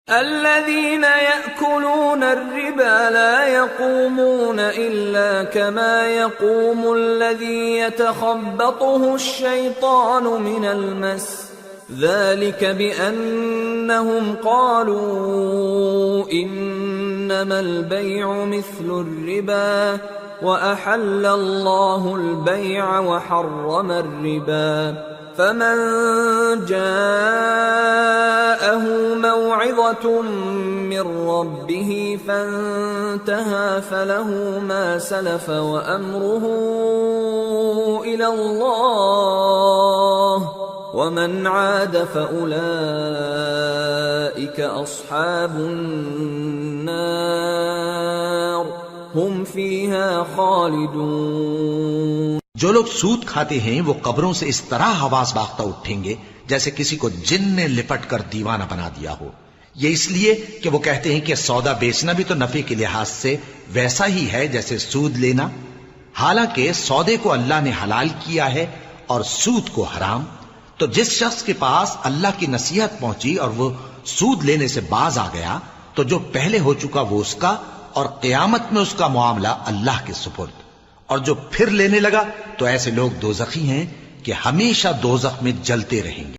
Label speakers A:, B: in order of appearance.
A: الذين يأكلون الربا لا يقومون إلا كما يقوم الذي يتخبطه الشيطان من المس ذلك بأنهم قالوا إنما البيع مثل الربا وأحل الله البيع وحرم الربا فمن جاءه موعظة من ربه فانتهى فله ما سلف وأمره إلى الله ومن عاد فأولئك أصحاب النار هم فيها خالدون۔
B: جو لوگ سود کھاتے ہیں وہ قبروں سے اس طرح حواس باختہ اٹھیں گے جیسے کسی کو جن نے لپٹ کر دیوانہ بنا دیا ہو، یہ اس لیے کہ وہ کہتے ہیں کہ سودا بیچنا بھی تو نفع کے لحاظ سے ویسا ہی ہے جیسے سود لینا، حالانکہ سودے کو اللہ نے حلال کیا ہے اور سود کو حرام۔ تو جس شخص کے پاس اللہ کی نصیحت پہنچی اور وہ سود لینے سے باز آ گیا تو جو پہلے ہو چکا وہ اس کا، اور قیامت میں اس کا معاملہ اللہ کے سپرد۔ اور جو پھر لینے لگا تو ایسے لوگ دوزخی ہیں کہ ہمیشہ دوزخ میں جلتے رہیں گے۔